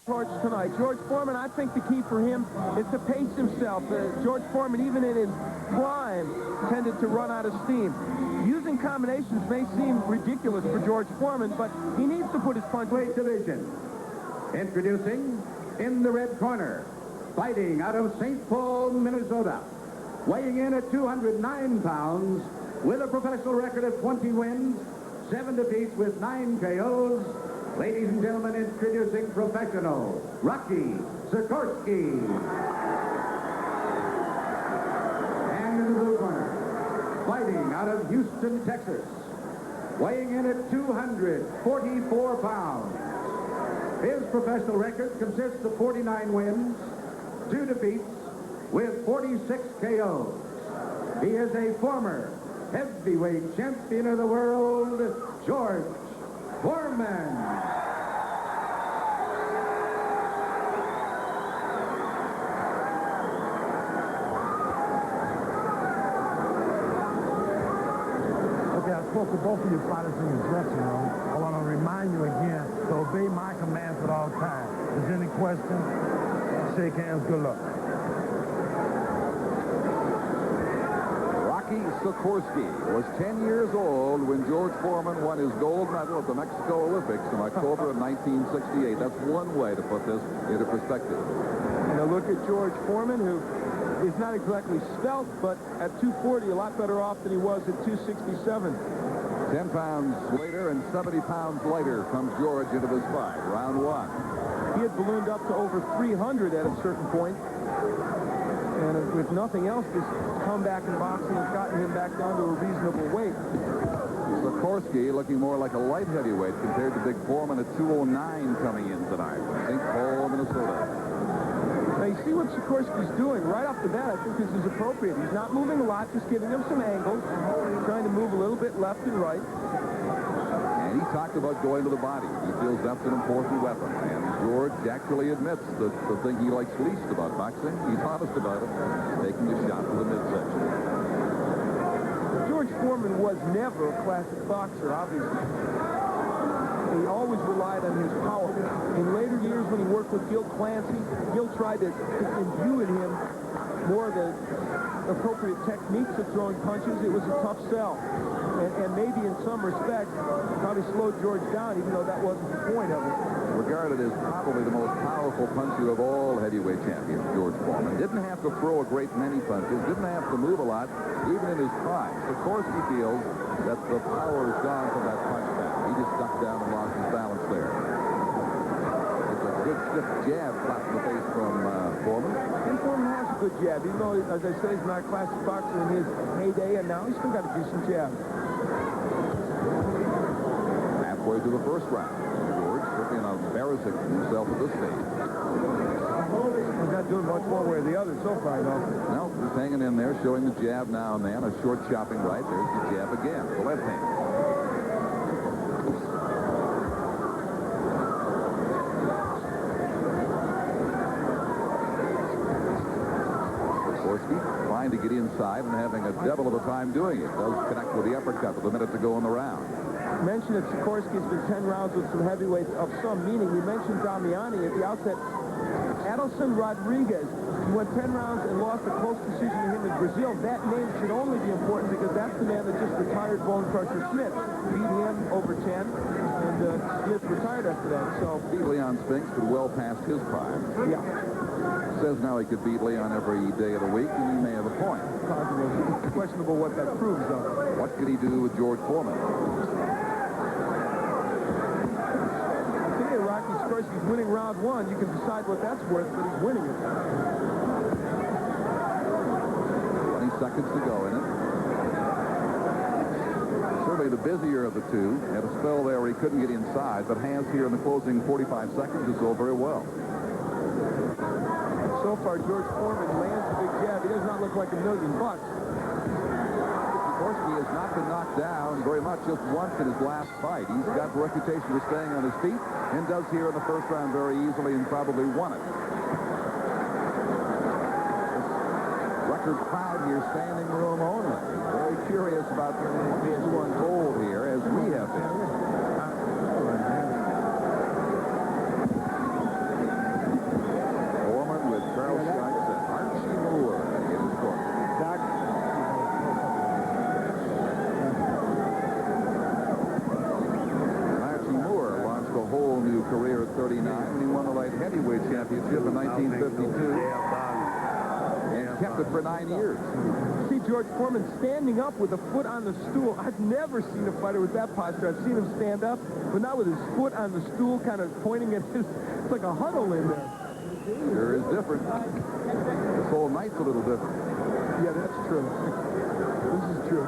torch tonight. George Foreman, I think the key for him is to pace himself. George Foreman, even in his prime, tended to run out of steam. Using combinations may seem ridiculous for George Foreman, but he needs to put his punch. Weight division. Introducing, in the red corner, fighting out of St. Paul, Minnesota, weighing in at 209 pounds, with a professional record of 20 wins, 7 defeats with 9 KOs. Ladies and gentlemen, introducing professional Rocky Sekorski. And in the blue corner, fighting out of Houston, Texas, weighing in at 244 pounds. His professional record consists of 49 wins, 2 defeats, with 46 KOs. He is a former heavyweight champion of the world, George Foreman. Okay, I spoke to both of you fighters in the dressing room. I want to remind you again to obey my commands at all times. If there's any questions, shake hands, good luck. Rocky Sekorski was 10 years old when George Foreman won his gold medal at the Mexico Olympics in October of 1968. That's one way to put this into perspective. And a look at George Foreman, who is not exactly svelte, but at 240, a lot better off than he was at 267. 10 pounds later and 70 pounds lighter comes George into this fight, round 1. He had ballooned up to over 300 at a certain point. And with nothing else, this comeback in boxing has gotten him back down to a reasonable weight. Sekorski looking more like a light heavyweight compared to Big Foreman at 209 coming in tonight. St. Paul, Minnesota. Now, you see what Sekorski's doing right off the bat. I think this is appropriate. He's not moving a lot, just giving him some angles, trying to move a little bit left and right. And he talked about going to the body. He feels that's an important weapon. And George actually admits that the thing he likes least about boxing, he's honest about it, taking a shot to the midsection. George Foreman was never a classic boxer, obviously. He always relied on his power. In later years, when he worked with Gil Clancy, Gil tried to imbue in him more of the appropriate techniques of throwing punches. It was a tough sell. And maybe in some respects, probably slowed George down, even though that wasn't the point of it. Regarded as probably the most powerful puncher of all heavyweight champions, George Foreman. Didn't have to throw a great many punches, didn't have to move a lot, even in his prime. Sekorski feels that the power is gone from that punch down. He just stuck down and lost his balance there. It's a good stiff jab slapped in the face from Foreman. And Foreman has a good jab, even though, as I said, he's not a classic boxer in his heyday, and now he's still got a decent jab. Halfway through the first round. George certainly not embarrassing himself at this stage. He's not doing much one way or the other so far, though. No, he's hanging in there, showing the jab now and then. A short chopping right. There's the jab again, the left hand. Sekorski trying to get inside and having a devil of a time doing it. Does connect with the uppercut with a minute to go in the round. Mentioned that Sekorski has been 10 rounds with some heavyweights of some meaning. We mentioned Damiani at the outset. Adelson Rodriguez, who went 10 rounds and lost a close decision to him in Brazil. That name should only be important because that's the man that just retired Bone Crusher Smith. Beat him over 10, and Smith retired after that. So Beat Leon Spinks, but well past his prime. yeah, Says now he could beat Leon every day of the week, and he may have a point. questionable what that proves, though. What could he do with George Foreman? Rocky Sekorski's winning round 1. You can decide what that's worth, but he's winning it. 20 seconds to go in it. Certainly the busier of the two. Had a spell there where he couldn't get inside, but has here in the closing 45 seconds to go very well. So far, George Foreman lands a big jab. He does not look like $1 million. Sekorski has not been knocked down very much, just once in his last fight. He's got the reputation for staying on his feet and does here in the first round very easily and probably won it. Record crowd here, standing room only. Very curious about this to unfold here, as we have been. championship in 1952 and kept it for 9 years. See George Foreman standing up with a foot on the stool. I've never seen a fighter with that posture. I've seen him stand up, but not with his foot on the stool, kind of pointing at his... It's like a huddle in there. Sure is different. This whole night's a little different. Yeah, that's true. This is true.